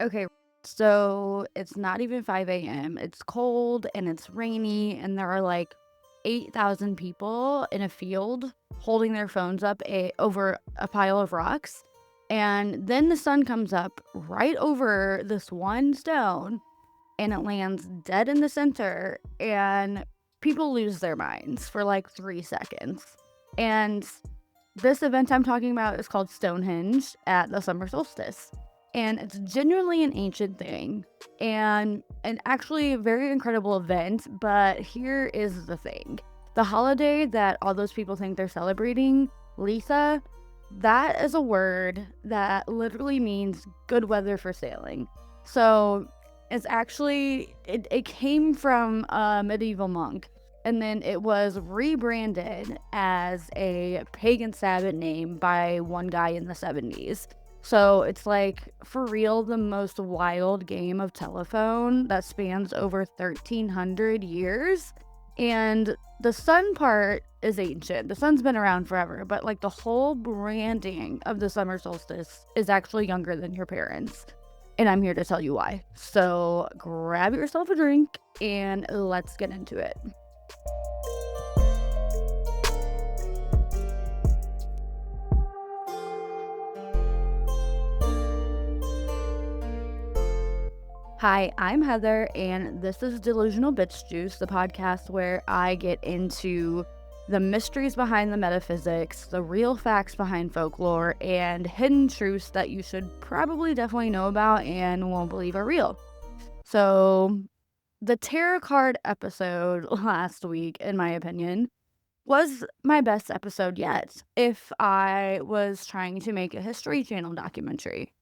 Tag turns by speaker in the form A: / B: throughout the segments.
A: Okay, so it's not even 5 a.m. It's cold and it's rainy, and there are like 8,000 people in a field holding their phones up over a pile of rocks. And then the sun comes up right over this one stone and it lands dead in the center. And people lose their minds for like 3 seconds. And this event I'm talking about is called Stonehenge at the summer solstice. And it's genuinely an ancient thing and an actually very incredible event. But here is the thing, the holiday that all those people think they're celebrating, Litha, that is a word that literally means good weather for sailing. So it's actually, it came from a medieval monk and then it was rebranded as a pagan Sabbath name by one guy in the 70s. So it's like, for real, the most wild game of telephone that spans over 1,300 years. And the sun part is ancient. The sun's been around forever, but like the whole branding of the summer solstice is actually younger than your parents. And I'm here to tell you why. So grab yourself a drink and let's get into it. Hi, I'm Heather, and this is Delusional Witch Juice, the podcast where I get into the mysteries behind the metaphysics, the real facts behind folklore, and hidden truths that you should probably definitely know about and won't believe are real. So, the tarot card episode last week, in my opinion, was my best episode yet if I was trying to make a History Channel documentary.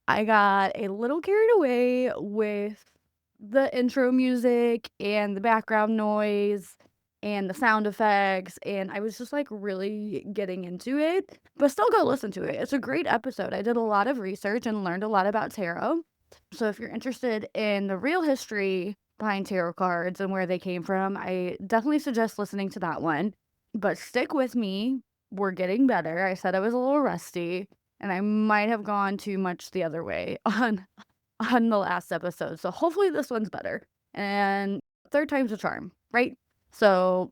A: I got a little carried away with the intro music and the background noise and the sound effects, and I was just like really getting into it, but still go listen to it. It's a great episode. I did a lot of research and learned a lot about tarot. So if you're interested in the real history behind tarot cards and where they came from, I definitely suggest listening to that one. But stick with me. We're getting better. I said I was a little rusty and I might have gone too much the other way on the last episode. So hopefully this one's better. And third time's a charm, right? So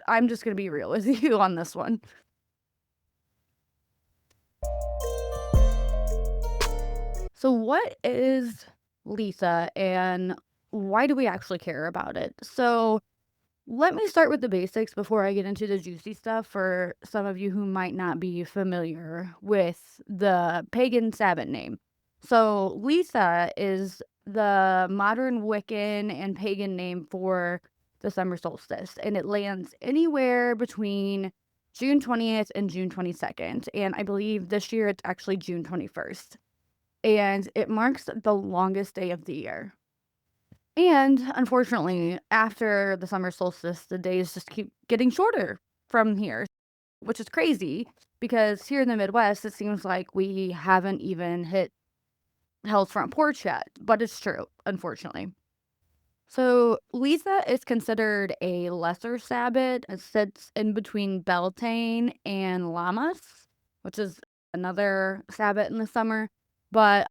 A: I'm just going to be real with you on this one. So what is Litha and why do we actually care about it? So let me start with the basics before I get into the juicy stuff for some of you who might not be familiar with the pagan Sabbath name. So Litha is the modern Wiccan and pagan name for the summer solstice, and it lands anywhere between June 20th and June 22nd. And I believe this year it's actually June 21st. And it marks the longest day of the year. And unfortunately, after the summer solstice, the days just keep getting shorter from here, which is crazy because here in the Midwest, it seems like we haven't even hit hell's front porch yet, but it's true, unfortunately. So, Litha is considered a lesser Sabbath. It sits in between Beltane and Lammas, which is another Sabbath in the summer, but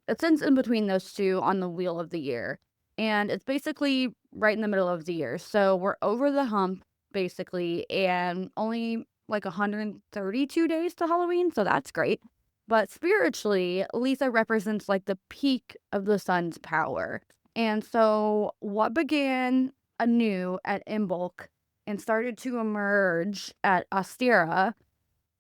A: it sits in between those two on the wheel of the year. And it's basically right in the middle of the year. So we're over the hump, basically, and only like 132 days to Halloween. So that's great. But spiritually, Lisa represents like the peak of the sun's power. And so what began anew at Imbolc and started to emerge at Ostara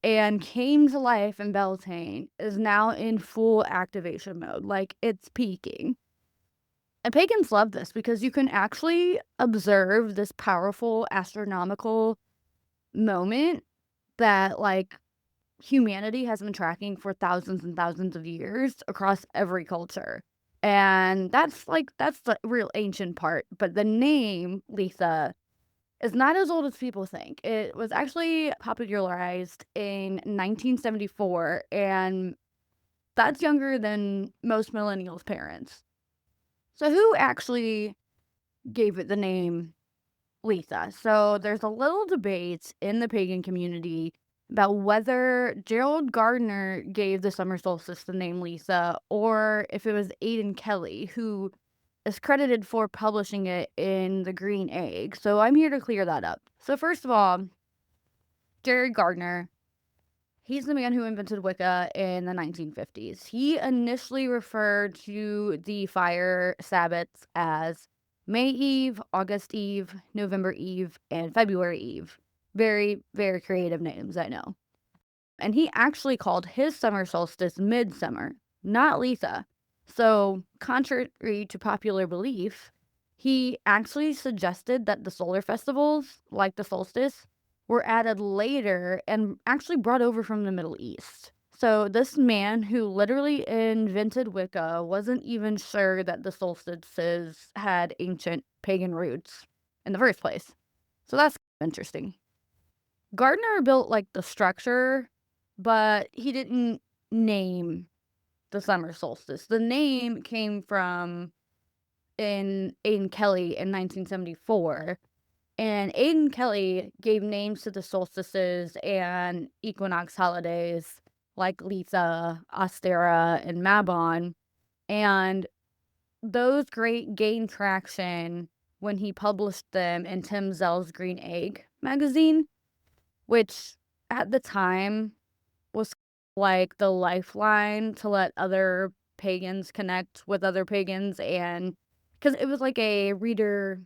A: and came to life in Beltane is now in full activation mode. Like, it's peaking. And pagans love this because you can actually observe this powerful astronomical moment that, like, humanity has been tracking for thousands and thousands of years across every culture. And that's the real ancient part. But the name, Litha, is not as old as people think. It was actually popularized in 1974, and that's younger than most millennials' parents. So who actually gave it the name Litha? So there's a little debate in the pagan community about whether Gerald Gardner gave the summer solstice the name Litha, or if it was Aidan Kelly, who is credited for publishing it in The Green Egg. So I'm here to clear that up. So first of all, Gerald Gardner, he's the man who invented Wicca in the 1950s. He initially referred to the fire Sabbats as May Eve, August Eve, November Eve, and February Eve. Very, very creative names, I know. And he actually called his summer solstice midsummer, not Litha. So, contrary to popular belief, he actually suggested that the solar festivals, like the solstice, were added later and actually brought over from the Middle East. So, this man who literally invented Wicca wasn't even sure that the solstices had ancient pagan roots in the first place. So, that's interesting. Gardner built like the structure, but he didn't name the summer solstice. The name came from Aidan Kelly in 1974. And Aidan Kelly gave names to the solstices and equinox holidays like Litha, Ostara, and Mabon. And those gained traction when he published them in Tim Zell's Green Egg magazine, which at the time was like the lifeline to let other pagans connect with other pagans, and because it was like a reader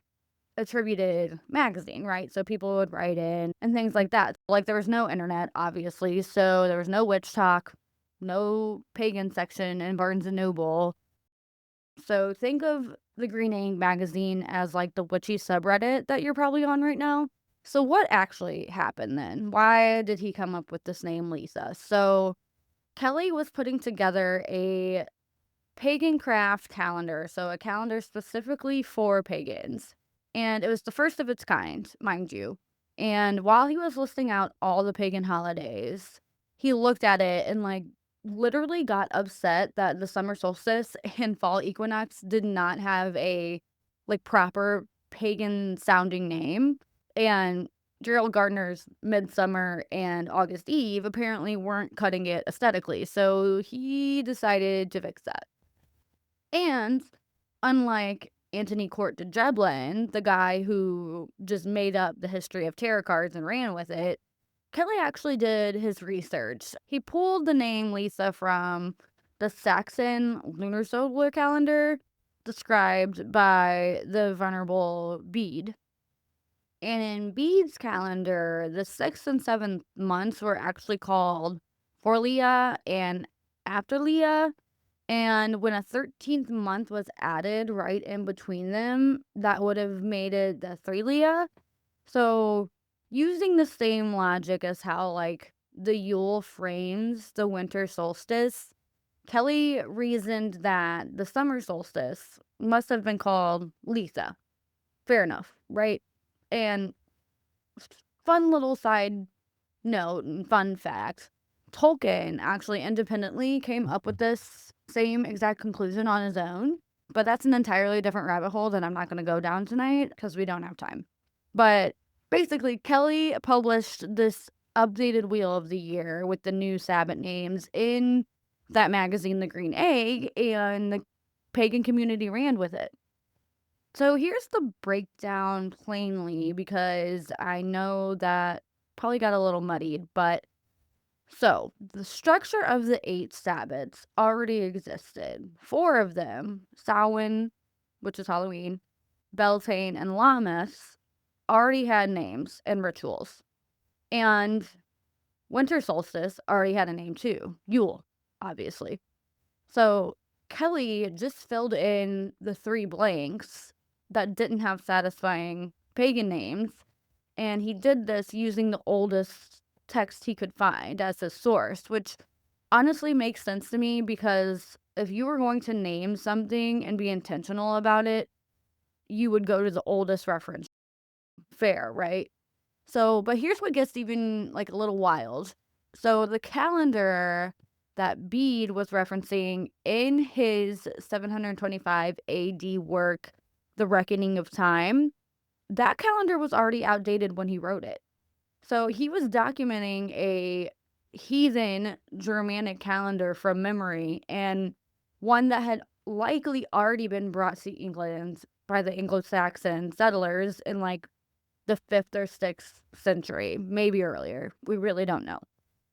A: attributed magazine, right? So people would write in and things like that. Like there was no internet, obviously, so there was no witch talk, no pagan section in Barnes and Noble. So think of the Green Egg magazine as like the witchy subreddit that you're probably on right now. So what actually happened then? Why did he come up with this name Litha? So Kelly was putting together a pagan craft calendar, so a calendar specifically for pagans. And it was the first of its kind, mind you. And while he was listing out all the pagan holidays, he looked at it and like literally got upset that the summer solstice and fall equinox did not have a like proper pagan sounding name. And Gerald Gardner's Midsummer and August Eve apparently weren't cutting it aesthetically, so he decided to fix that. And unlike Anthony Court de Jeblin, the guy who just made up the history of tarot cards and ran with it, Kelly actually did his research. He pulled the name Litha from the Saxon lunar solar calendar described by the Venerable Bede. And in Bede's calendar, the 6th and 7th months were actually called Forlia and Afterlia. And when a 13th month was added right in between them, that would have made it the Threelia. So, using the same logic as how, like, the Yule frames the winter solstice, Kelly reasoned that the summer solstice must have been called Litha. Fair enough, right? And fun little side note and fun fact, Tolkien actually independently came up with this same exact conclusion on his own, but that's an entirely different rabbit hole that I'm not going to go down tonight because we don't have time. But basically, Kelly published this updated Wheel of the Year with the new Sabbath names in that magazine, The Green Egg, and the pagan community ran with it. So here's the breakdown plainly because I know that probably got a little muddied, but so the structure of the 8 Sabbats already existed. 4 of them, Samhain, which is Halloween, Beltane, and Lammas, already had names and rituals. And winter solstice already had a name too, Yule, obviously. So Kelly just filled in the 3 blanks that didn't have satisfying pagan names, and he did this using the oldest text he could find as his source, which honestly makes sense to me because if you were going to name something and be intentional about it, you would go to the oldest reference. Fair, right? So, but here's what gets even like a little wild. So the calendar that Bede was referencing in his 725 AD work, The Reckoning of Time, that calendar was already outdated when he wrote it. So he was documenting a heathen Germanic calendar from memory, and one that had likely already been brought to England by the Anglo-Saxon settlers in like the 5th or 6th century, maybe earlier. We really don't know.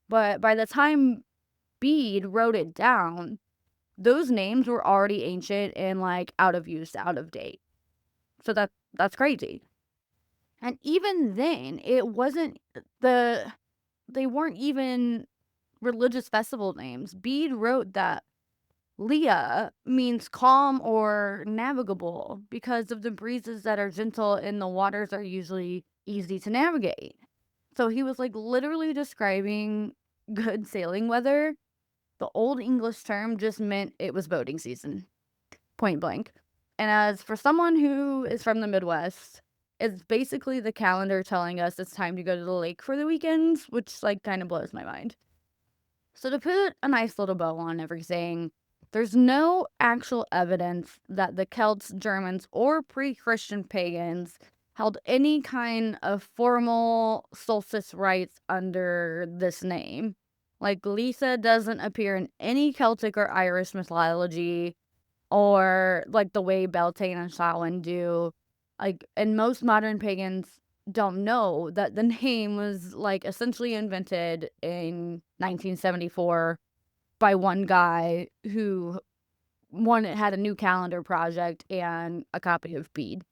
A: But by the time Bede wrote it down, those names were already ancient and like out of use, out of date. So that's crazy. And even then, it wasn't they weren't even religious festival names. Bede wrote that Leah means calm or navigable because of the breezes that are gentle and the waters are usually easy to navigate. So he was like literally describing good sailing weather. The Old English term just meant it was boating season, point blank. And as for someone who is from the Midwest, it's basically the calendar telling us it's time to go to the lake for the weekends, which like kind of blows my mind. So to put a nice little bow on everything, there's no actual evidence that the Celts, Germans, or pre-Christian pagans held any kind of formal solstice rites under this name. Like Litha doesn't appear in any Celtic or Irish mythology, or like the way Beltane and Samhain do. Like, and most modern pagans don't know that the name was like essentially invented in 1974 by one guy who had a new calendar project and a copy of Bede.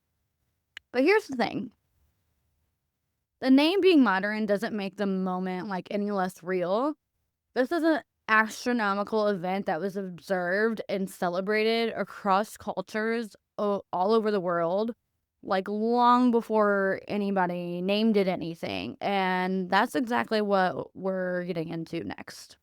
A: But here's the thing. The name being modern doesn't make the moment like any less real. This is an astronomical event that was observed and celebrated across cultures all over the world, like long before anybody named it anything. And that's exactly what we're getting into next.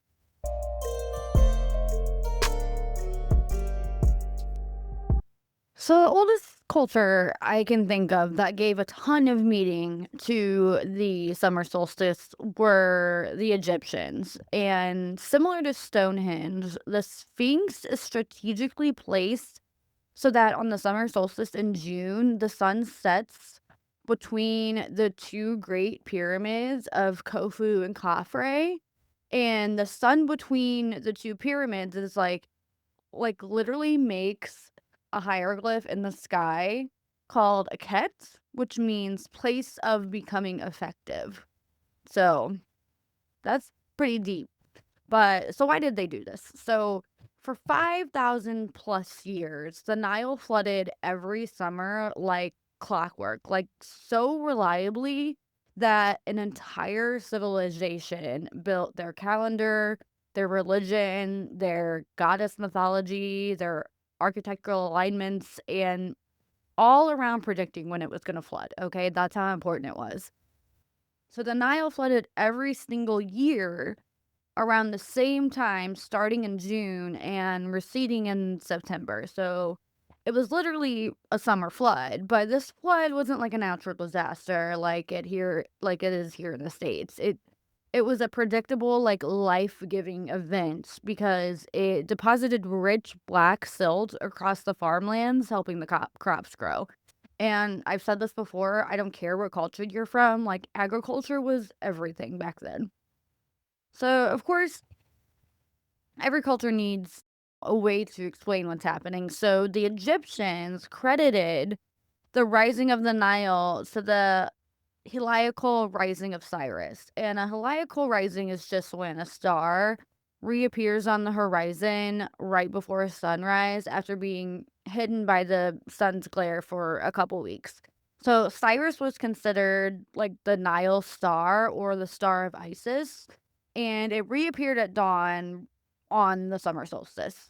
A: So the oldest culture I can think of that gave a ton of meaning to the summer solstice were the Egyptians. And similar to Stonehenge, the Sphinx is strategically placed so that on the summer solstice in June, the sun sets between the two great pyramids of Khufu and Khafre. And the sun between the two pyramids is like literally makes a hieroglyph in the sky called a ket, which means place of becoming effective. So that's pretty deep. But so why did they do this? So for 5,000 plus years, the Nile flooded every summer like clockwork, like so reliably that an entire civilization built their calendar, their religion, their goddess mythology, their architectural alignments, and all around predicting when it was going to flood. Okay, that's how important it was. So the Nile flooded every single year around the same time, starting in June and receding in September. So it was literally a summer flood, but this flood wasn't like a natural disaster like it is here in the States. It was a predictable, like life-giving event because it deposited rich black silt across the farmlands, helping the crops grow. And I've said this before, I don't care what culture you're from, like agriculture was everything back then. So, of course, every culture needs a way to explain what's happening. So, the Egyptians credited the rising of the Nile to the heliacal rising of Cyrus. And a heliacal rising is just when a star reappears on the horizon right before sunrise after being hidden by the sun's glare for a couple weeks. So Cyrus was considered like the Nile star or the star of Isis, and it reappeared at dawn on the summer solstice.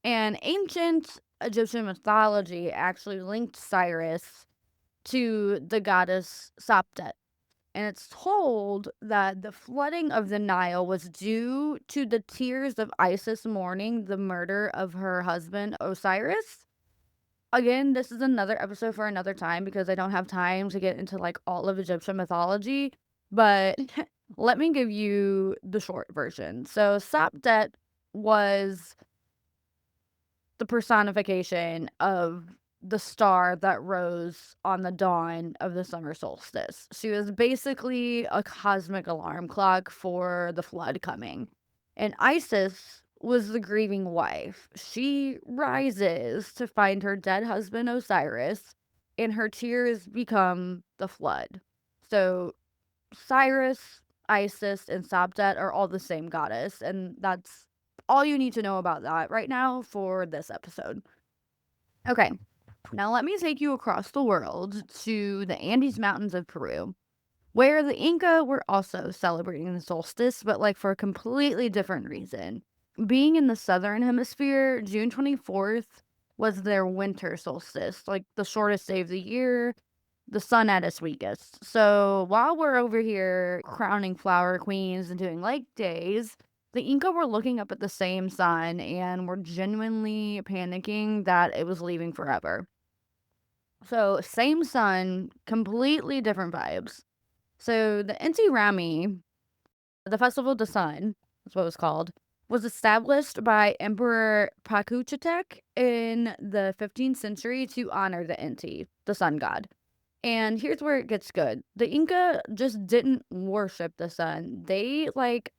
A: And ancient Egyptian mythology actually linked Cyrus to the goddess Saptet. And it's told that the flooding of the Nile was due to the tears of Isis mourning the murder of her husband Osiris. Again, this is another episode for another time because I don't have time to get into like all of Egyptian mythology, but let me give you the short version. So Saptet was the personification of the star that rose on the dawn of the summer solstice. She was basically a cosmic alarm clock for the flood coming. And Isis was the grieving wife. She rises to find her dead husband Osiris, and her tears become the flood. So Cyrus, Isis, and Sabtet are all the same goddess, and that's all you need to know about that right now for this episode. Okay, now let me take you across the world to the Andes Mountains of Peru, where the Inca were also celebrating the solstice, but like for a completely different reason. Being in the southern hemisphere, June 24th was their winter solstice, like the shortest day of the year, the sun at its weakest. So while we're over here crowning flower queens and doing lake days, the Inca were looking up at the same sun and were genuinely panicking that it was leaving forever. So same sun, completely different vibes. So the Inti Rami, the Festival of the Sun, that's what it was called, was established by Emperor Pakuchetek in the 15th century to honor the Inti, the sun god. And here's where it gets good. The Inca just didn't worship the sun. They, like,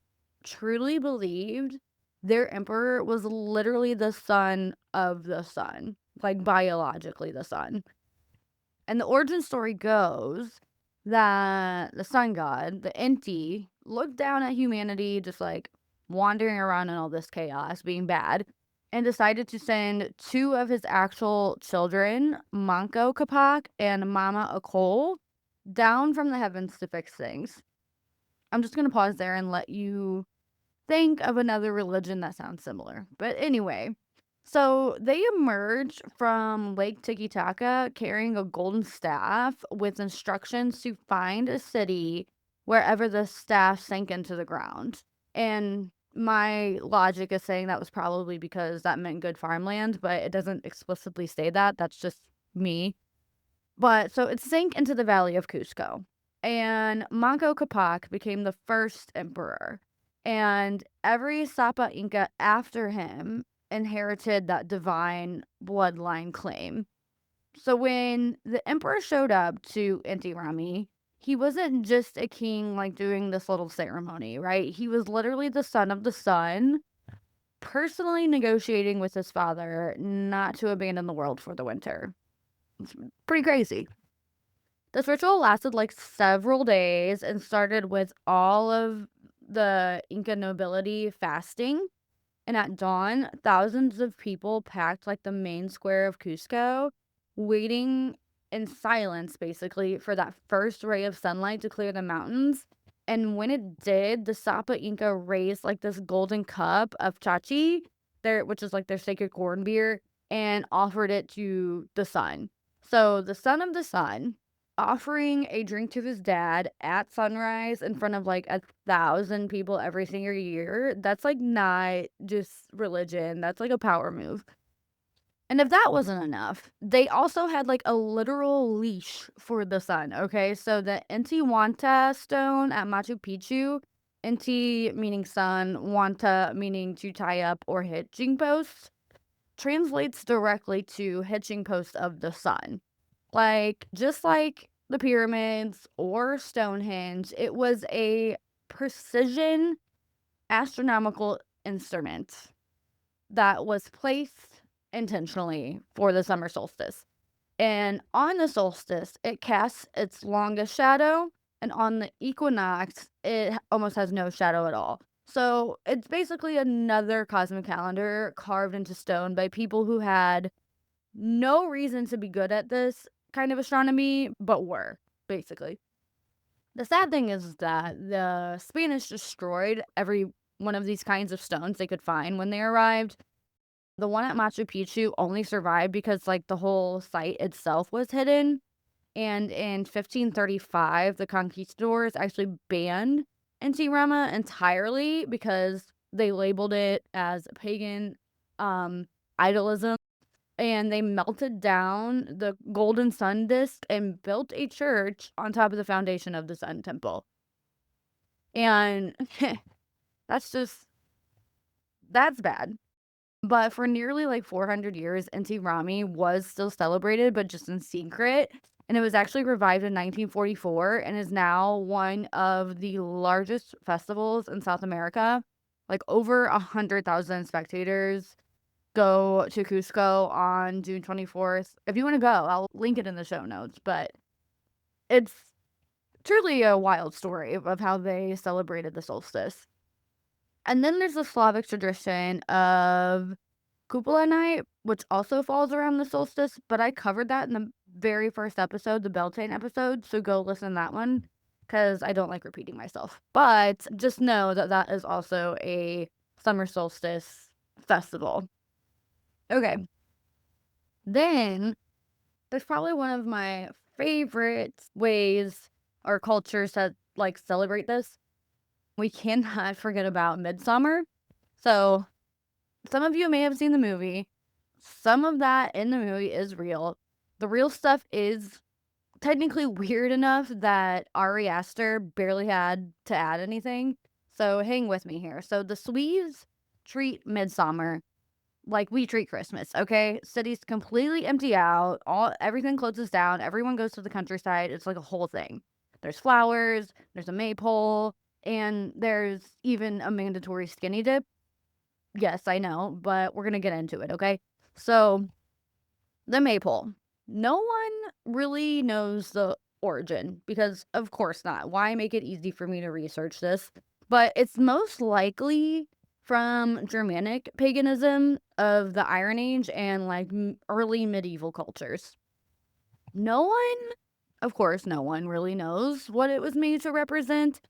A: truly believed their emperor was literally the son of the sun, like, biologically the sun. And the origin story goes that the sun god, the Inti, looked down at humanity just, like, wandering around in all this chaos, being bad, and decided to send two of his actual children, Manco Capac and Mama Akol, down from the heavens to fix things. I'm just going to pause there and let you think of another religion that sounds similar. But anyway, so they emerged from Lake Titicaca carrying a golden staff with instructions to find a city wherever the staff sank into the ground. And my logic is saying that was probably because that meant good farmland, but it doesn't explicitly say that. That's just me. But so it sank into the valley of Cusco. And Manco Capac became the first emperor. And every Sapa Inca after him inherited that divine bloodline claim. So when the emperor showed up to Inti Rami, he wasn't just a king like doing this little ceremony, right? He was literally the son of the sun, personally negotiating with his father not to abandon the world for the winter. It's pretty crazy. This ritual lasted like several days and started with all of the Inca nobility fasting. And at dawn, thousands of people packed like the main square of Cusco, waiting in silence basically for that first ray of sunlight to clear the mountains. And when it did, the Sapa Inca raised like this golden cup of chachi, which is like their sacred corn beer, and offered it to the sun. So the son of the sun offering a drink to his dad at sunrise in front of like 1,000 people every single year, that's like not just religion, that's like a power move. And if that wasn't enough, they also had like a literal leash for the sun. Okay, so the Intihuanta stone at Machu Picchu, Inti meaning sun, Wanta meaning to tie up or hitching post, translates directly to hitching post of the sun. Like, just like the pyramids or Stonehenge, it was a precision astronomical instrument that was placed intentionally for the summer solstice. And on the solstice, it casts its longest shadow, and on the equinox, it almost has no shadow at all. So it's basically another cosmic calendar carved into stone by people who had no reason to be good at this kind of astronomy, but were, basically. The sad thing is that the Spanish destroyed every one of these kinds of stones they could find when they arrived. The one at Machu Picchu only survived because, like, the whole site itself was hidden. And in 1535, the conquistadors actually banned Inti Rama entirely because they labeled it as pagan idolism. And they melted down the golden sun disk and built a church on top of the foundation of the sun temple. And that's bad. But for nearly like 400 years, Inti Rami was still celebrated, but just in secret. And it was actually revived in 1944 and is now one of the largest festivals in South America. Like over 100,000 spectators go to Cusco on June 24th. If you want to go, I'll link it in the show notes. But it's truly a wild story of how they celebrated the solstice. And then there's the Slavic tradition of Cupola night, which also falls around the solstice, but I covered that in the very first episode, the Beltane episode, so go listen to that one, because I don't like repeating myself. But just know that that is also a summer solstice festival. Okay. Then, there's probably one of my favorite ways or cultures that, like, celebrate this. We cannot forget about Midsummer. So, some of you may have seen the movie. Some of that in the movie is real. The real stuff is technically weird enough that Ari Aster barely had to add anything. So hang with me here. So the Swedes treat Midsummer like we treat Christmas, okay? Cities completely empty out, everything closes down, everyone goes to the countryside. It's like a whole thing. There's flowers, there's a maypole, and there's even a mandatory skinny dip. Yes, I know, but we're gonna get into it, okay? So, the maypole. No one really knows the origin because, of course not. Why make it easy for me to research this? But it's most likely from Germanic paganism of the Iron Age and like early medieval cultures. No one, of course, no one really knows what it was made to represent.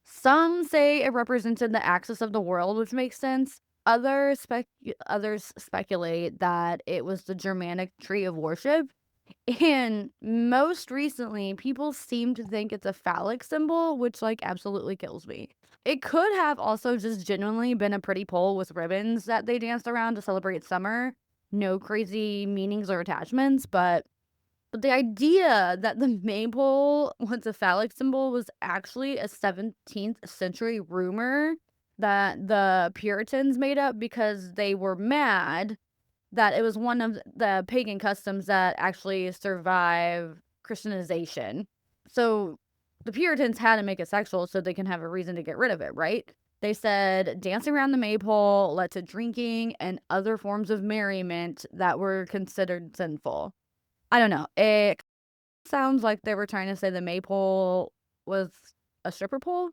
A: Some say it represented the axis of the world, which makes sense. Others speculate that it was the Germanic tree of worship. And most recently, people seem to think it's a phallic symbol, which like absolutely kills me. It could have also just genuinely been a pretty pole with ribbons that they danced around to celebrate summer. No crazy meanings or attachments, but the idea that the maypole was a phallic symbol was actually a 17th century rumor that the Puritans made up because they were mad that it was one of the pagan customs that actually survived Christianization. So the Puritans had to make it sexual so they can have a reason to get rid of it, right? They said dancing around the maypole led to drinking and other forms of merriment that were considered sinful. I don't know. It sounds like they were trying to say the maypole was a stripper pole,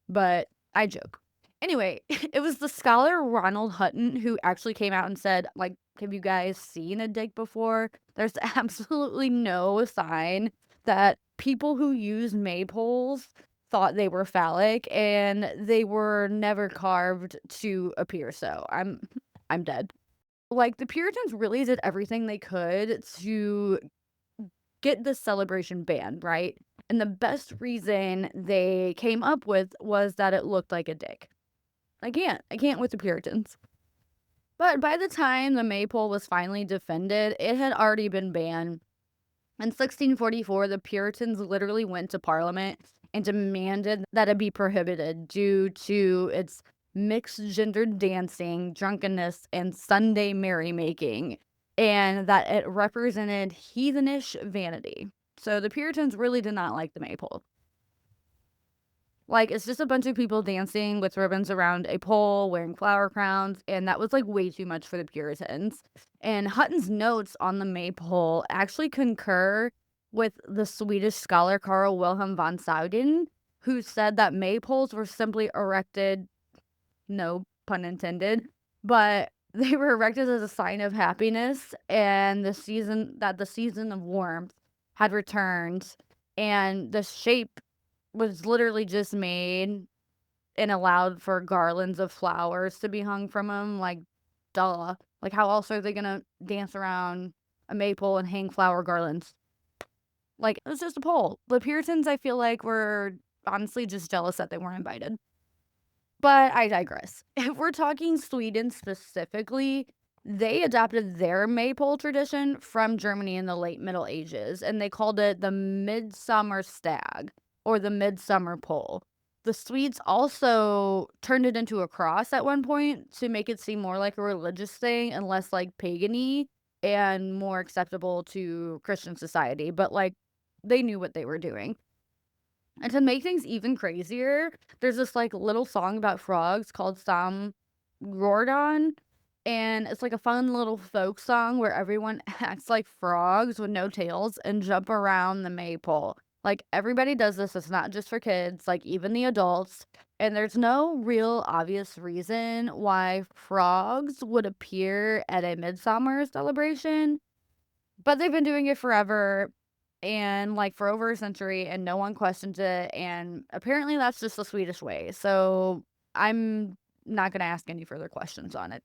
A: but I joke. Anyway, it was the scholar Ronald Hutton who actually came out and said, like, have you guys seen a dick before? There's absolutely no sign that people who use maypoles thought they were phallic, and they were never carved to appear so. I'm dead. Like, the Puritans really did everything they could to get this celebration banned, right? And the best reason they came up with was that it looked like a dick. I can't with the Puritans. But by the time the maypole was finally defended, it had already been banned. In 1644, the Puritans literally went to Parliament and demanded that it be prohibited due to its mixed gendered dancing, drunkenness, and Sunday merrymaking, and that it represented heathenish vanity. So the Puritans really did not like the maypole. Like, it's just a bunch of people dancing with ribbons around a pole, wearing flower crowns, and that was, like, way too much for the Puritans. And Hutton's notes on the maypole actually concur with the Swedish scholar Carl Wilhelm von Souden, who said that maypoles were simply erected, no pun intended, but they were erected as a sign of happiness and the season of warmth had returned, and the shape was literally just made and allowed for garlands of flowers to be hung from them, like, duh. Like, how else are they gonna dance around a maypole and hang flower garlands? Like, it's just a pole. The Puritans, I feel like, were honestly just jealous that they weren't invited. But I digress. If we're talking Sweden specifically, they adopted their maypole tradition from Germany in the late Middle Ages, and they called it the Midsummer Stag or the Midsummer Pole. The Swedes also turned it into a cross at one point to make it seem more like a religious thing and less like pagan-y and more acceptable to Christian society, but, like, they knew what they were doing. And to make things even crazier, there's this, like, little song about frogs called Sam Gordon, and it's, like, a fun little folk song where everyone acts like frogs with no tails and jump around the maypole. Like, everybody does this, it's not just for kids, like, even the adults, and there's no real obvious reason why frogs would appear at a midsummer celebration, but they've been doing it forever and, like, for over a century, and no one questions it, and apparently that's just the Swedish way, so I'm not gonna ask any further questions on it.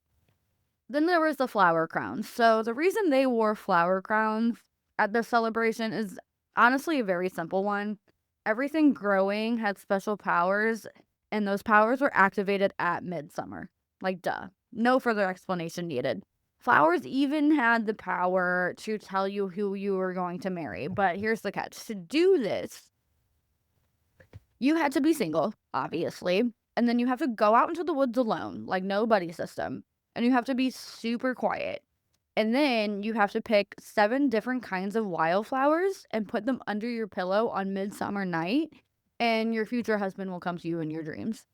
A: Then there was the flower crowns. So the reason they wore flower crowns at the celebration is honestly a very simple one. Everything growing had special powers, and those powers were activated at midsummer. Like, duh. No further explanation needed. Flowers even had the power to tell you who you were going to marry. But here's the catch: to do this, you had to be single, obviously, and then you have to go out into the woods alone, like no buddy system, and you have to be super quiet. And then you have to pick 7 different kinds of wildflowers and put them under your pillow on midsummer night, and your future husband will come to you in your dreams.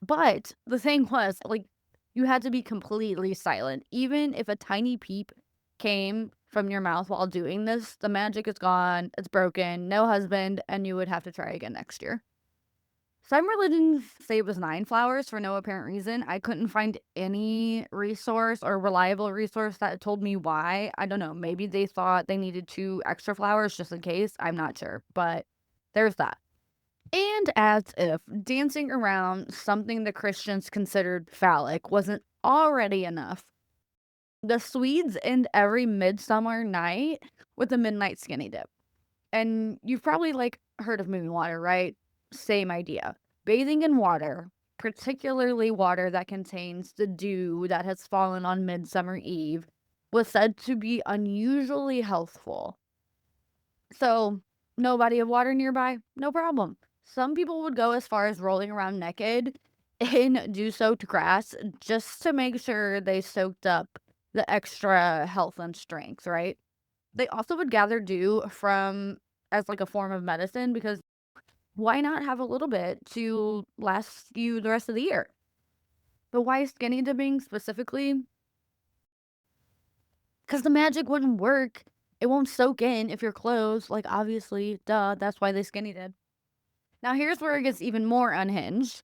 A: But the thing was, like, you had to be completely silent. Even if a tiny peep came from your mouth while doing this, the magic is gone, it's broken, no husband, and you would have to try again next year. Some religions say it was 9 flowers for no apparent reason. I couldn't find any resource or reliable resource that told me why. I don't know. Maybe they thought they needed 2 extra flowers just in case. I'm not sure. But there's that. And as if dancing around something the Christians considered phallic wasn't already enough, the Swedes end every midsummer night with a midnight skinny dip. And you've probably, like, heard of moon water, right? Same idea. Bathing in water, particularly water that contains the dew that has fallen on Midsummer Eve, was said to be unusually healthful. So, no body of water nearby? No problem. Some people would go as far as rolling around naked in dew-soaked grass just to make sure they soaked up the extra health and strength, right? They also would gather dew from as, like, a form of medicine because why not have a little bit to last you the rest of the year? But why skinny dipping specifically? Because the magic wouldn't work. It won't soak in if you're closed. Like, obviously, duh, that's why they skinny dip. Now, here's where it gets even more unhinged.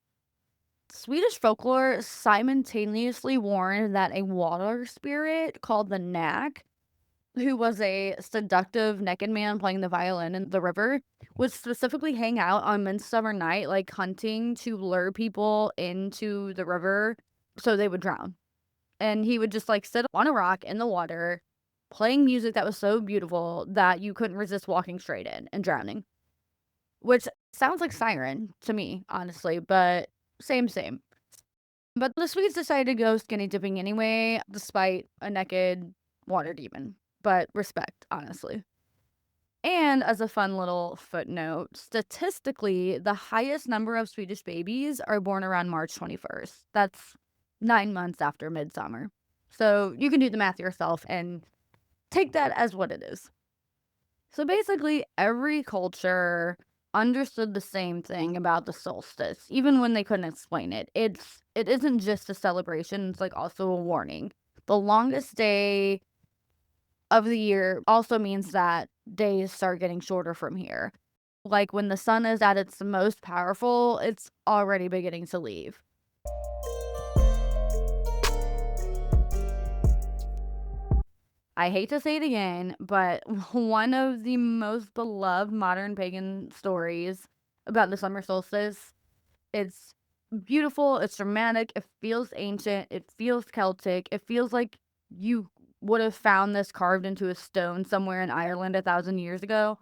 A: Swedish folklore simultaneously warned that a water spirit called the Knack, who was a seductive naked man playing the violin in the river, would specifically hang out on Midsummer Night, like hunting to lure people into the river so they would drown. And he would just like sit on a rock in the water, playing music that was so beautiful that you couldn't resist walking straight in and drowning. Which sounds like Siren to me, honestly, but same. But the Swedes decided to go skinny dipping anyway, despite a naked water demon. But respect, honestly. And as a fun little footnote, statistically, the highest number of Swedish babies are born around March 21st. That's 9 months after midsummer. So you can do the math yourself and take that as what it is. So basically, every culture understood the same thing about the solstice, even when they couldn't explain it. It isn't just a celebration, it's like also a warning. The longest day of the year also means that days start getting shorter from here. Like when the sun is at its most powerful, it's already beginning to leave. I hate to say it again, but one of the most beloved modern pagan stories about the summer solstice, it's beautiful, it's dramatic, it feels ancient, it feels Celtic, it feels like you would have found this carved into a stone somewhere in Ireland 1,000 years ago.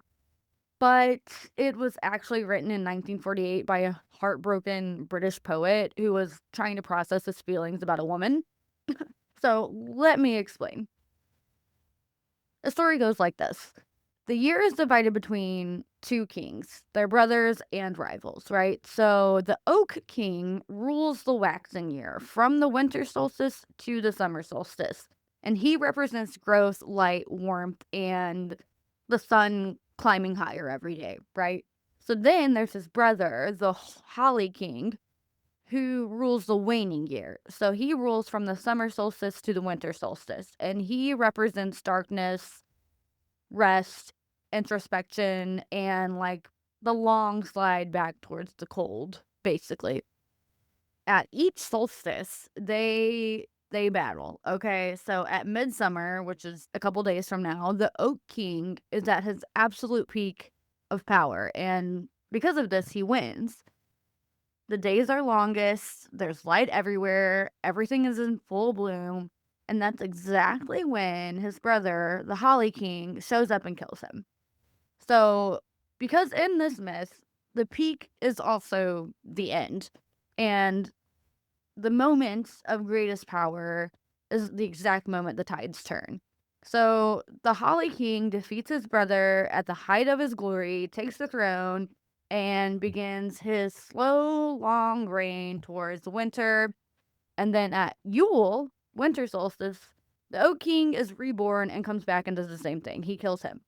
A: But it was actually written in 1948 by a heartbroken British poet who was trying to process his feelings about a woman. So let me explain. The story goes like this. The year is divided between two kings. They're brothers and rivals, right? So the Oak King rules the waxing year from the winter solstice to the summer solstice. And he represents growth, light, warmth, and the sun climbing higher every day, right? So then there's his brother, the Holly King, who rules the waning year. So he rules from the summer solstice to the winter solstice. And he represents darkness, rest, introspection, and like the long slide back towards the cold, basically. At each solstice, they battle. Okay, so at midsummer, which is a couple days from now, the Oak King is at his absolute peak of power, and because of this, he wins. The days are longest, there's light everywhere, everything is in full bloom, and that's exactly when his brother, the Holly King, shows up and kills him. So, because in this myth, the peak is also the end, and the moment of greatest power is the exact moment the tides turn. So, the Holly King defeats his brother at the height of his glory, takes the throne, and begins his slow, long reign towards the winter. And then at Yule, winter solstice, the Oak King is reborn and comes back and does the same thing. He kills him.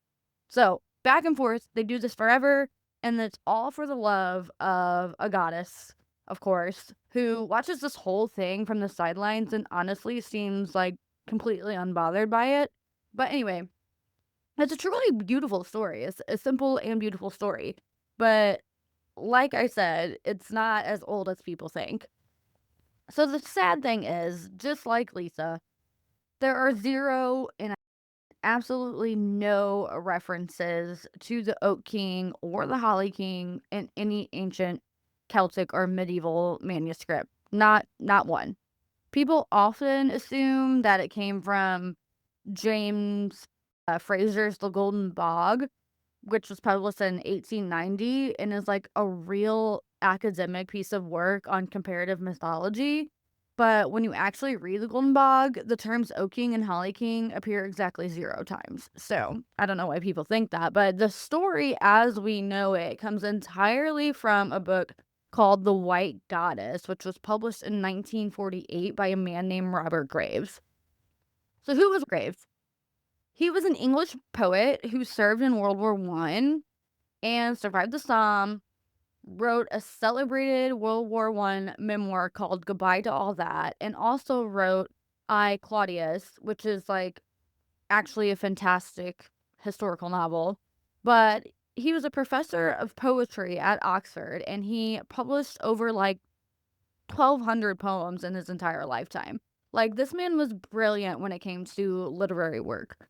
A: So, back and forth, they do this forever, and it's all for the love of a goddess, of course, who watches this whole thing from the sidelines and honestly seems like completely unbothered by it. But anyway, it's a truly beautiful story. It's a simple and beautiful story. But like I said, it's not as old as people think. So the sad thing is, just like Litha, there are zero and absolutely no references to the Oak King or the Holly King in any ancient Celtic or medieval manuscript. Not one. People often assume that it came from James Fraser's The Golden Bog, which was published in 1890 and is like a real academic piece of work on comparative mythology. But when you actually read the Golden Bog, the terms Oak King and Holly King appear exactly 0 times. So I don't know why people think that, but the story as we know it comes entirely from a book called The White Goddess, which was published in 1948 by a man named Robert Graves. So who was Graves? He was an English poet who served in World War I and survived the Somme, wrote a celebrated World War I memoir called Goodbye to All That, and also wrote I, Claudius, which is like actually a fantastic historical novel. But he was a professor of poetry at Oxford, and he published over like 1,200 poems in his entire lifetime. Like, this man was brilliant when it came to literary work.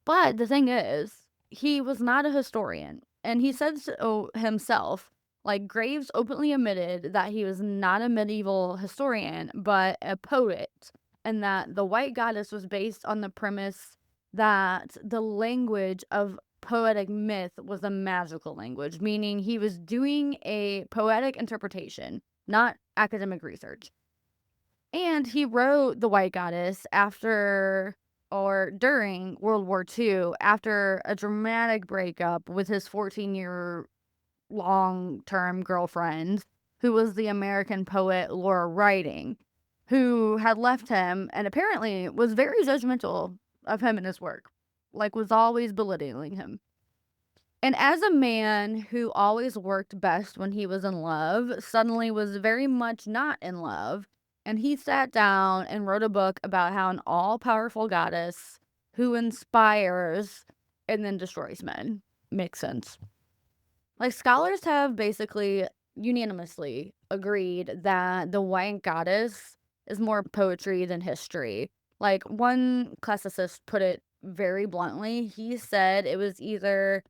A: But the thing is, he was not a historian, and he said so himself. Like, Graves openly admitted that he was not a medieval historian, but a poet, and that The White Goddess was based on the premise that the language of poetic myth was a magical language, meaning he was doing a poetic interpretation, not academic research. And he wrote The White Goddess after or during World War II, after a dramatic breakup with his 14-year long-term girlfriend, who was the American poet Laura Whiting, who had left him and apparently was very judgmental of him and his work, like was always belittling him. And as a man who always worked best when he was in love, suddenly was very much not in love. And he sat down and wrote a book about how an all-powerful goddess who inspires and then destroys men. Makes sense. Like, scholars have basically unanimously agreed that the White Goddess is more poetry than history. Like, one classicist put it very bluntly. He said it was either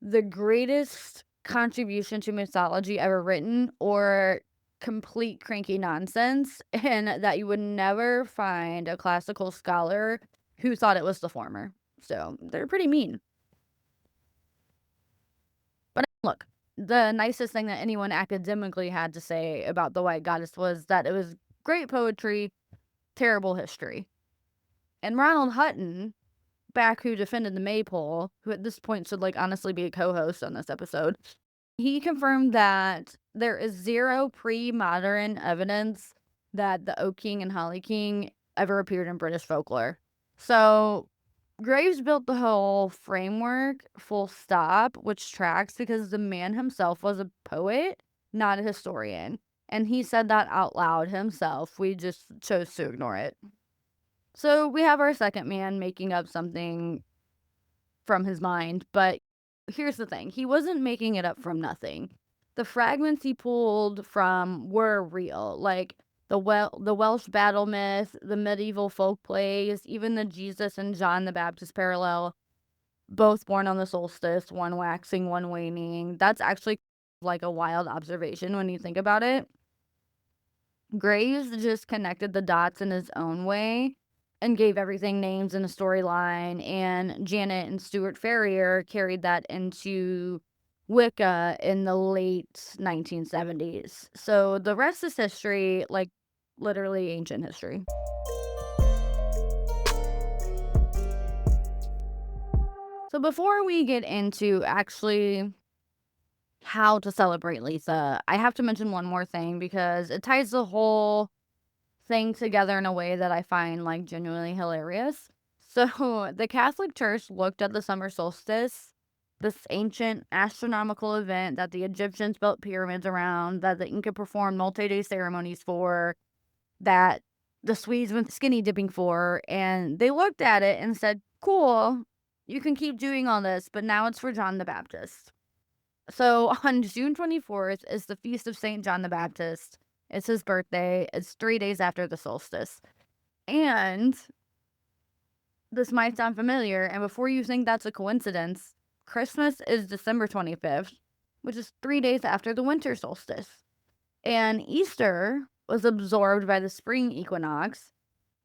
A: the greatest contribution to mythology ever written or complete cranky nonsense, and that you would never find a classical scholar who thought it was the former. So they're pretty mean. But look, the nicest thing that anyone academically had to say about the White Goddess was that it was great poetry, terrible history. And Ronald Hutton, back who defended the maypole, who at this point should, like, honestly be a co-host on this episode, he confirmed that there is zero pre-modern evidence that the Oak King and Holly King ever appeared in British folklore. So Graves built the whole framework full stop, which tracks because the man himself was a poet, not a historian. And he said that out loud himself. We just chose to ignore it. So we have our second man making up something from his mind, but here's the thing. He wasn't making it up from nothing. The fragments he pulled from were real, like the Welsh battle myth, the medieval folk plays, even the Jesus and John the Baptist parallel, both born on the solstice, one waxing, one waning. That's actually like a wild observation when you think about it. Graves just connected the dots in his own way and gave everything names and a storyline, and Janet and Stuart Farrier carried that into Wicca in the late 1970s. So the rest is history, like literally ancient history. So before we get into actually how to celebrate Litha, I have to mention one more thing because it ties the whole thing together in a way that I find like genuinely hilarious. So the Catholic Church looked at the summer solstice, this ancient astronomical event that the Egyptians built pyramids around, that the Inca performed multi-day ceremonies for, that the Swedes went skinny dipping for, and they looked at it and said, "Cool, you can keep doing all this, but now it's for John the Baptist." So on June 24th is the feast of St. John the Baptist. It's his birthday. It's 3 days after the solstice. And this might sound familiar, and before you think that's a coincidence, Christmas is December 25th, which is 3 days after the winter solstice. And Easter was absorbed by the spring equinox.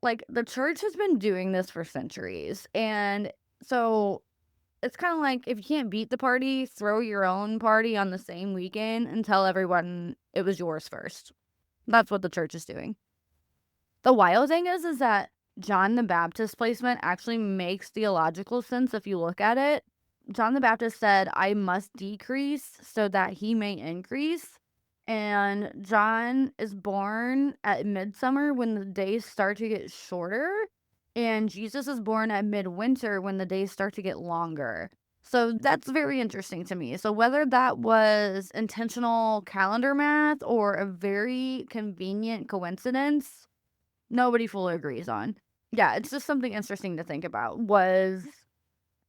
A: Like, the church has been doing this for centuries. And so it's kind of like if you can't beat the party, throw your own party on the same weekend and tell everyone it was yours first. That's what the church is doing. The wild thing is that John the Baptist placement actually makes theological sense if you look at it. John the Baptist said, "I must decrease so that he may increase." And John is born at midsummer when the days start to get shorter. And Jesus is born at midwinter when the days start to get longer. So that's very interesting to me. So whether that was intentional calendar math or a very convenient coincidence, nobody fully agrees on. Yeah, it's just something interesting to think about. Was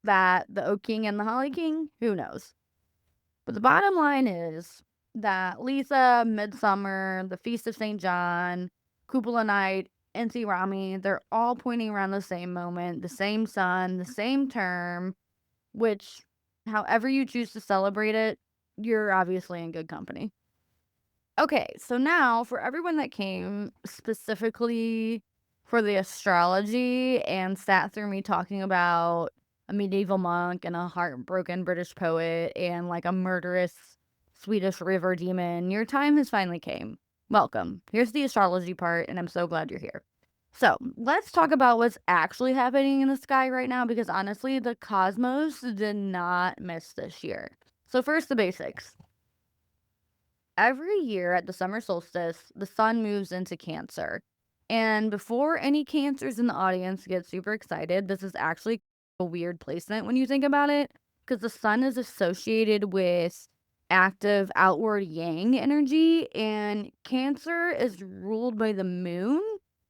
A: that the Oak King and the Holly King? Who knows? But the bottom line is that Litha, Midsummer, the Feast of St. John, Cupola Night, NC Rami, they're all pointing around the same moment, the same sun, the same term, which, however you choose to celebrate it, you're obviously in good company. Okay, so now for everyone that came specifically for the astrology and sat through me talking about a medieval monk and a heartbroken British poet and like a murderous Swedish river demon, your time has finally came. Welcome. Here's the astrology part, and I'm so glad you're here. So let's talk about what's actually happening in the sky right now because honestly, the cosmos did not miss this year. So, first, the basics. Every year at the summer solstice, the sun moves into Cancer. And before any Cancers in the audience get super excited, this is actually a weird placement when you think about it, because the sun is associated with active outward yang energy, and Cancer is ruled by the moon,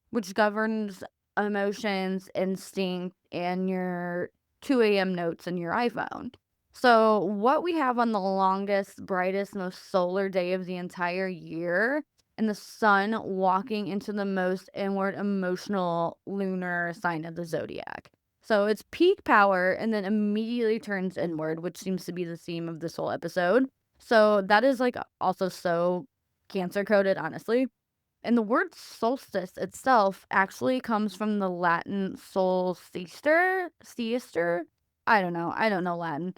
A: which governs emotions, instinct, and your 2 a.m. notes in your iPhone. So, what we have on the longest, brightest, most solar day of the entire year, and the sun walking into the most inward emotional lunar sign of the zodiac. So, it's peak power and then immediately turns inward, which seems to be the theme of this whole episode. So, that is like also so Cancer coded, honestly. And the word solstice itself actually comes from the Latin siester. I don't know. I don't know Latin.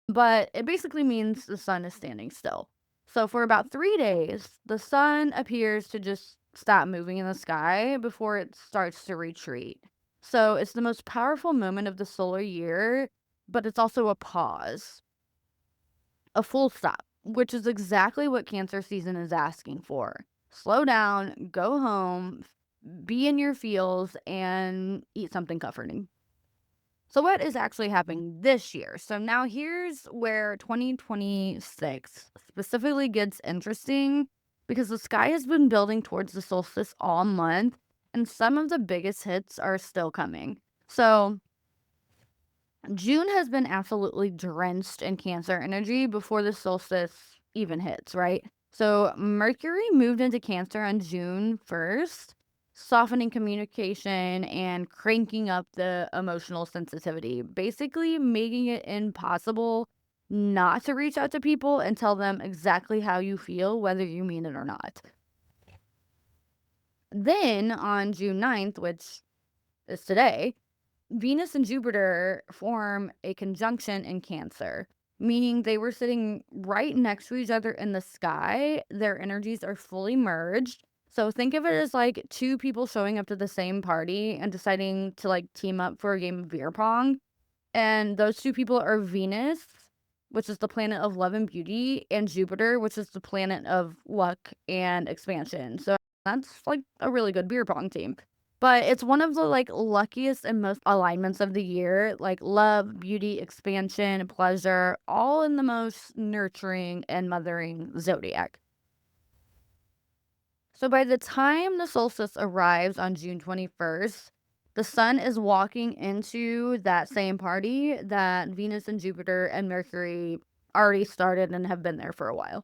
A: But it basically means the sun is standing still. So for about 3 days, the sun appears to just stop moving in the sky before it starts to retreat. So it's the most powerful moment of the solar year, but it's also a pause, a full stop, which is exactly what Cancer season is asking for. Slow down, go home, be in your feels, and eat something comforting. So, what is actually happening this year? So, now here's where 2026 specifically gets interesting because the sky has been building towards the solstice all month, and some of the biggest hits are still coming. So, June has been absolutely drenched in Cancer energy before the solstice even hits, right? So, Mercury moved into Cancer on June 1st, softening communication and cranking up the emotional sensitivity, basically making it impossible not to reach out to people and tell them exactly how you feel, whether you mean it or not. Then on June 9th, which is today, Venus and Jupiter form a conjunction in Cancer, meaning they were sitting right next to each other in the sky. Their energies are fully merged. So think of it as like two people showing up to the same party and deciding to like team up for a game of beer pong. And those two people are Venus, which is the planet of love and beauty, and Jupiter, which is the planet of luck and expansion. So that's like a really good beer pong team. But it's one of the like luckiest and most alignments of the year, like love, beauty, expansion, pleasure, all in the most nurturing and mothering zodiac. So by the time the solstice arrives on June 21st, the sun is walking into that same party that Venus and Jupiter and Mercury already started and have been there for a while.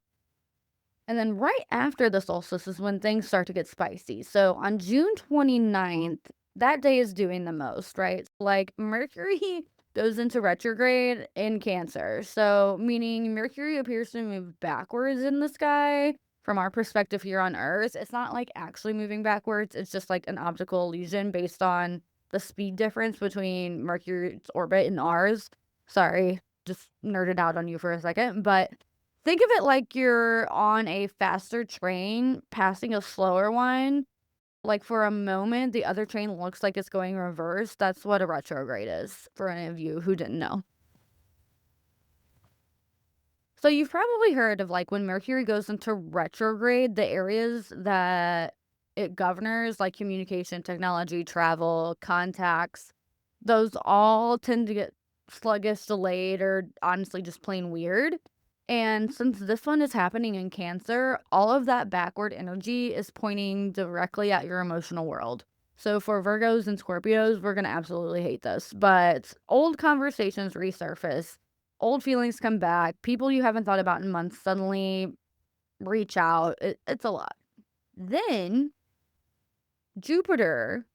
A: And then right after the solstice is when things start to get spicy. So on June 29th, that day is doing the most, right? Like Mercury goes into retrograde in Cancer. So meaning Mercury appears to move backwards in the sky from our perspective here on Earth. It's not like actually moving backwards, it's just like an optical illusion based on the speed difference between Mercury's orbit and ours. Sorry, just nerded out on you for a second, but think of it like you're on a faster train passing a slower one. Like, for a moment, the other train looks like it's going reverse. That's what a retrograde is, for any of you who didn't know. So you've probably heard of, like, when Mercury goes into retrograde, the areas that it governs, like communication, technology, travel, contacts, those all tend to get sluggish, delayed, or honestly just plain weird. And since this one is happening in Cancer, all of that backward energy is pointing directly at your emotional world. So for Virgos and Scorpios, we're going to absolutely hate this. But old conversations resurface, old feelings come back, people you haven't thought about in months suddenly reach out. It's a lot. Then Jupiter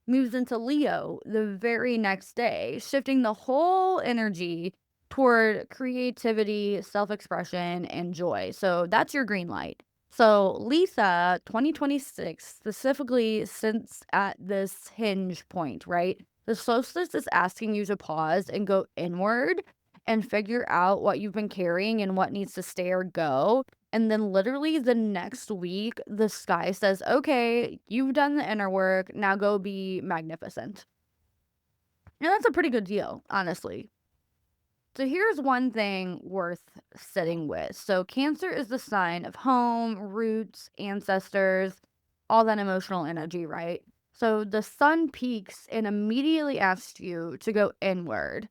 A: moves into Leo the very next day, shifting the whole energy toward creativity, self expression, and joy. So that's your green light. So, Litha 2026 specifically sits at this hinge point, right? The solstice is asking you to pause and go inward and figure out what you've been carrying and what needs to stay or go. And then literally the next week, the sky says, okay, you've done the inner work. Now go be magnificent. And that's a pretty good deal, honestly. So here's one thing worth sitting with. So Cancer is the sign of home, roots, ancestors, all that emotional energy, right? So the sun peaks and immediately asks you to go inward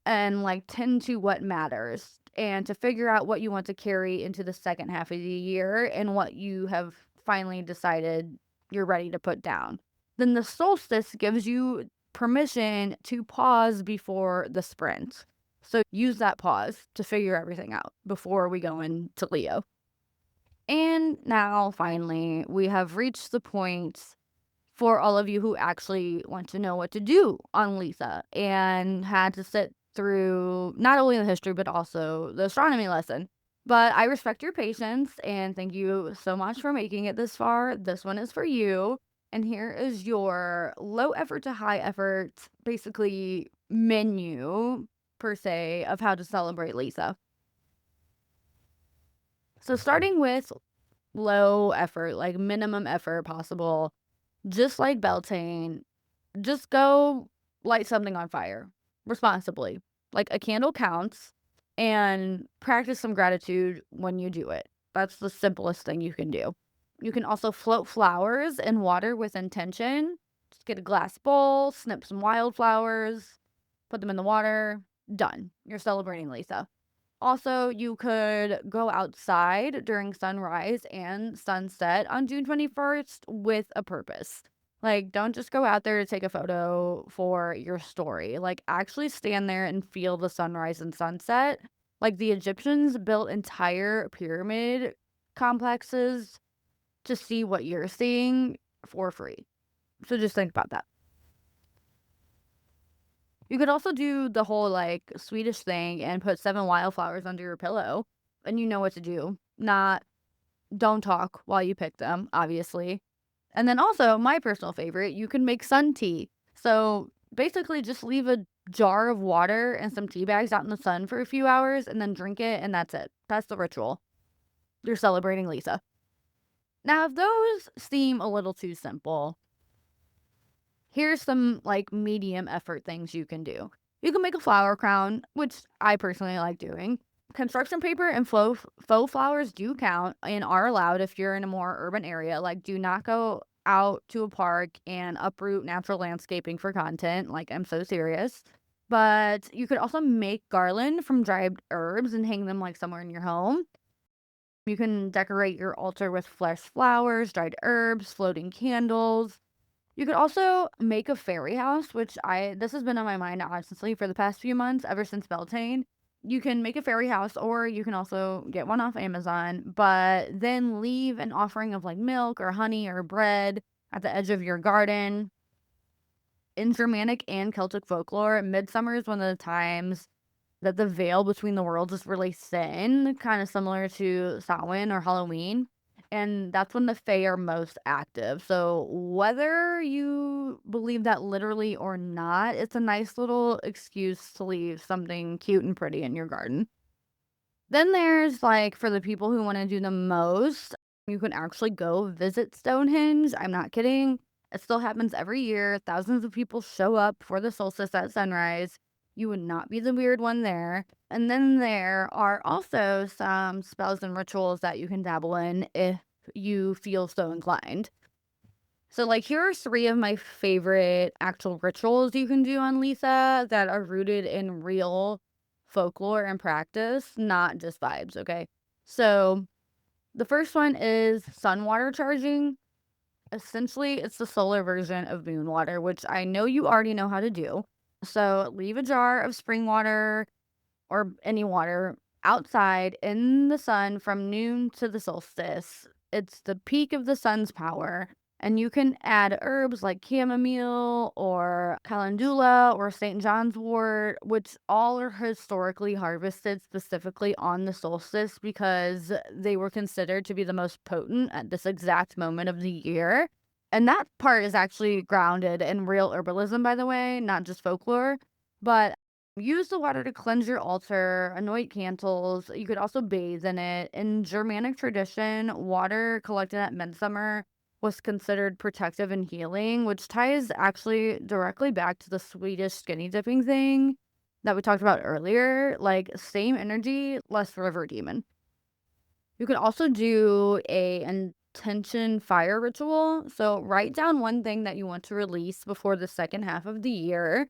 A: and like tend to what matters and to figure out what you want to carry into the second half of the year and what you have finally decided you're ready to put down. Then the solstice gives you permission to pause before the sprint. So use that pause to figure everything out before we go into Leo. And now finally, we have reached the point for all of you who actually want to know what to do on Litha and had to sit through not only the history but also the astronomy lesson. But I respect your patience and thank you so much for making it this far. This one is for you. And here is your low effort to high effort, basically menu per se of how to celebrate Litha. So starting with low effort, like minimum effort possible, just like Beltane, just go light something on fire responsibly. Like a candle counts, and practice some gratitude when you do it. That's the simplest thing you can do. You can also float flowers in water with intention. Just get a glass bowl, snip some wildflowers, put them in the water. Done. You're celebrating Litha. Also, you could go outside during sunrise and sunset on June 21st with a purpose. Like, don't just go out there to take a photo for your story. Like, actually stand there and feel the sunrise and sunset. Like, the Egyptians built entire pyramid complexes to see what you're seeing for free. So just think about that. You could also do the whole, like, Swedish thing and put 7 wildflowers under your pillow, and you know what to do. Not don't talk while you pick them, obviously. And then also, my personal favorite, you can make sun tea. So, basically just leave a jar of water and some tea bags out in the sun for a few hours and then drink it, and that's it. That's the ritual. You're celebrating Lisa. Now, if those seem a little too simple, here's some, like, medium effort things you can do. You can make a flower crown, which I personally like doing. Construction paper and faux flowers do count and are allowed if you're in a more urban area. Like, do not go out to a park and uproot natural landscaping for content. Like, I'm so serious. But you could also make garland from dried herbs and hang them, like, somewhere in your home. You can decorate your altar with fresh flowers, dried herbs, floating candles. You could also make a fairy house, which this has been on my mind honestly for the past few months, ever since Beltane. You can make a fairy house, or you can also get one off Amazon, but then leave an offering of like milk or honey or bread at the edge of your garden. In Germanic and Celtic folklore, midsummer is one of the times that the veil between the worlds is really thin, kind of similar to Samhain or Halloween. And that's when the Fae are most active. So, whether you believe that literally or not, it's a nice little excuse to leave something cute and pretty in your garden. Then there's like for the people who want to do the most, you can actually go visit Stonehenge. I'm not kidding. It still happens every year. Thousands of people show up for the solstice at sunrise. You would not be the weird one there. And then there are also some spells and rituals that you can dabble in if you feel so inclined. So, like, here are 3 of my favorite actual rituals you can do on Litha that are rooted in real folklore and practice, not just vibes, okay? So, the first one is sun water charging. Essentially, it's the solar version of moon water, which I know you already know how to do. So, leave a jar of spring water or any water outside in the sun from noon to the solstice. It's the peak of the sun's power. And you can add herbs like chamomile or calendula or St. John's wort, which all are historically harvested specifically on the solstice because they were considered to be the most potent at this exact moment of the year. And that part is actually grounded in real herbalism, by the way, not just folklore. But use the water to cleanse your altar, anoint candles. You could also bathe in it. In Germanic tradition, water collected at midsummer was considered protective and healing, which ties actually directly back to the Swedish skinny dipping thing that we talked about earlier. Like, same energy, less river demon. You could also do a intention fire ritual. So write down one thing that you want to release before the second half of the year.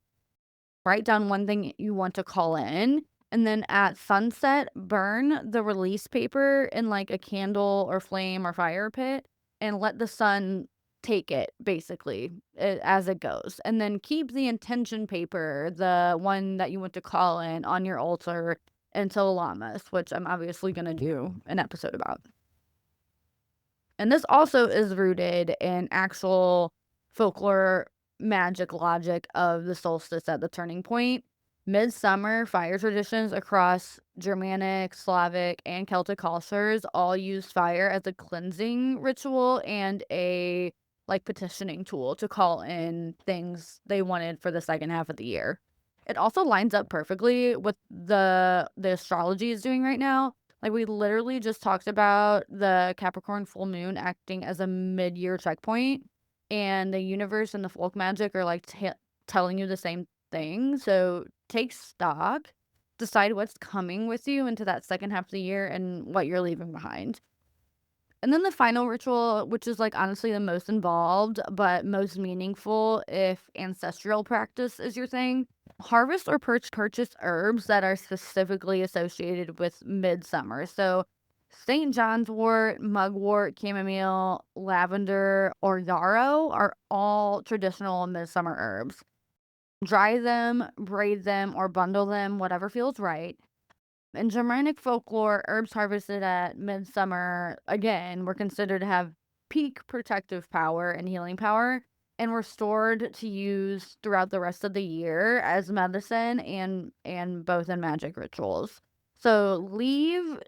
A: Write down one thing you want to call in, and then at sunset, burn the release paper in like a candle or flame or fire pit and let the sun take it basically as it goes. And then keep the intention paper, the one that you want to call in, on your altar until Lammas, which I'm obviously going to do an episode about. And this also is rooted in actual folklore magic logic of the solstice at the turning point. Midsummer fire traditions across Germanic, Slavic, and Celtic cultures all used fire as a cleansing ritual and a like petitioning tool to call in things they wanted for the second half of the year. It also lines up perfectly with the astrology is doing right now. Like, we literally just talked about the Capricorn full moon acting as a mid-year checkpoint. and the universe and the folk magic are like telling you the same thing. So take stock, decide what's coming with you into that second half of the year and what you're leaving behind. And then the final ritual, which is like honestly the most involved but most meaningful if ancestral practice is your thing. Harvest or purchase herbs that are specifically associated with midsummer. So St. John's wort, mugwort, chamomile, lavender, or yarrow are all traditional midsummer herbs. Dry them, braid them, or bundle them, whatever feels right. In Germanic folklore, herbs harvested at midsummer, again, were considered to have peak protective power and healing power, and were stored to use throughout the rest of the year as medicine and both in magic rituals. So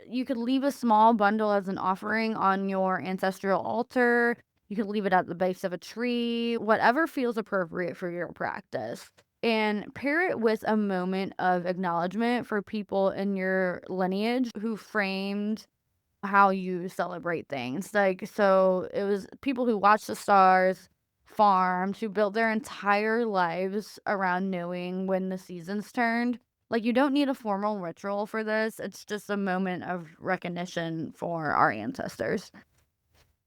A: you could leave a small bundle as an offering on your ancestral altar. You could leave it at the base of a tree, whatever feels appropriate for your practice. And pair it with a moment of acknowledgement for people in your lineage who framed how you celebrate things. Like, so it was people who watched the stars, farmed, who built their entire lives around knowing when the seasons turned. Like, you don't need a formal ritual for this. It's just a moment of recognition for our ancestors.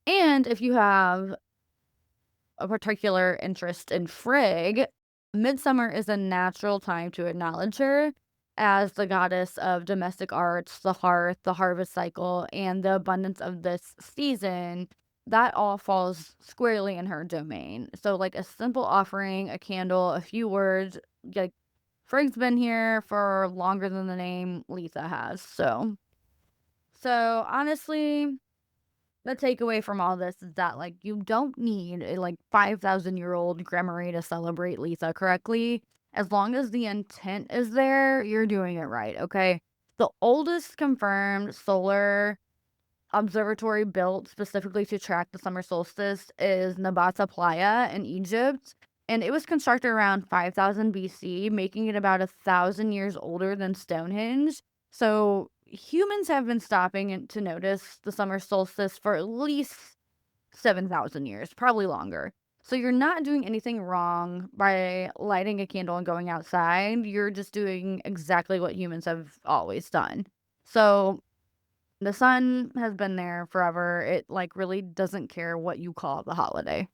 A: And if you have a particular interest in Frigg, midsummer is a natural time to acknowledge her as the goddess of domestic arts, the hearth, the harvest cycle, and the abundance of this season. That all falls squarely in her domain. So, like a simple offering, a candle, a few words, like Frigg's been here for longer than the name Litha has. So honestly, the takeaway from all this is that, like, you don't need a, like, 5,000-year-old Grimoire to celebrate Litha correctly. As long as the intent is there, you're doing it right, okay? The oldest confirmed solar observatory built specifically to track the summer solstice is Nabata Playa in Egypt, and it was constructed around 5000 BC, making it about 1,000 years older than Stonehenge. So humans have been stopping to notice the summer solstice for at least 7,000 years, probably longer. So you're not doing anything wrong by lighting a candle and going outside. You're just doing exactly what humans have always done. So the sun has been there forever. It like really doesn't care what you call the holiday.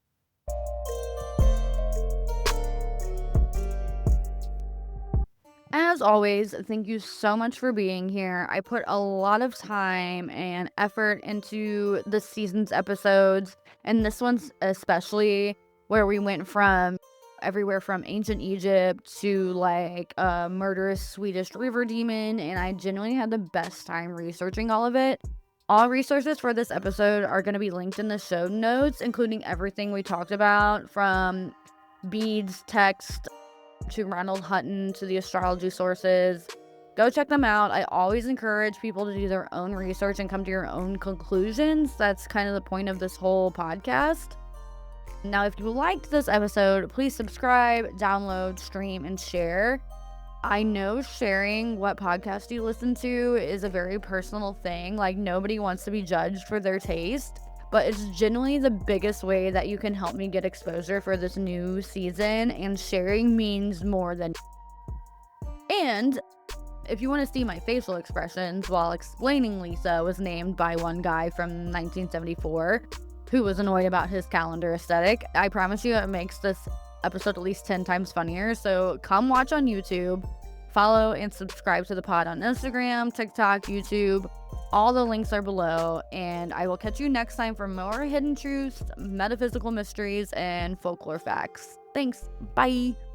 A: As always, thank you so much for being here. I put a lot of time and effort into this season's episodes, and this one's especially where we went from everywhere from ancient Egypt to like a murderous Swedish river demon, and I genuinely had the best time researching all of it. All resources for this episode are going to be linked in the show notes, including everything we talked about from Bede's text to Ronald Hutton to the astrology sources. Go check them out. I always encourage people to do their own research and come to your own conclusions. That's kind of the point of this whole podcast. Now, if you liked this episode, please subscribe, download, stream, and share. I know sharing what podcast you listen to is a very personal thing. Like, nobody wants to be judged for their taste. But it's genuinely the biggest way that you can help me get exposure for this new season, and sharing means more than. And if you want to see my facial expressions while explaining Litha was named by one guy from 1974 who was annoyed about his calendar aesthetic, I promise you it makes this episode at least 10 times funnier. So come watch on YouTube, follow and subscribe to the pod on Instagram, TikTok, YouTube. All the links are below, and I will catch you next time for more hidden truths, metaphysical mysteries, and folklore facts. Thanks. Bye.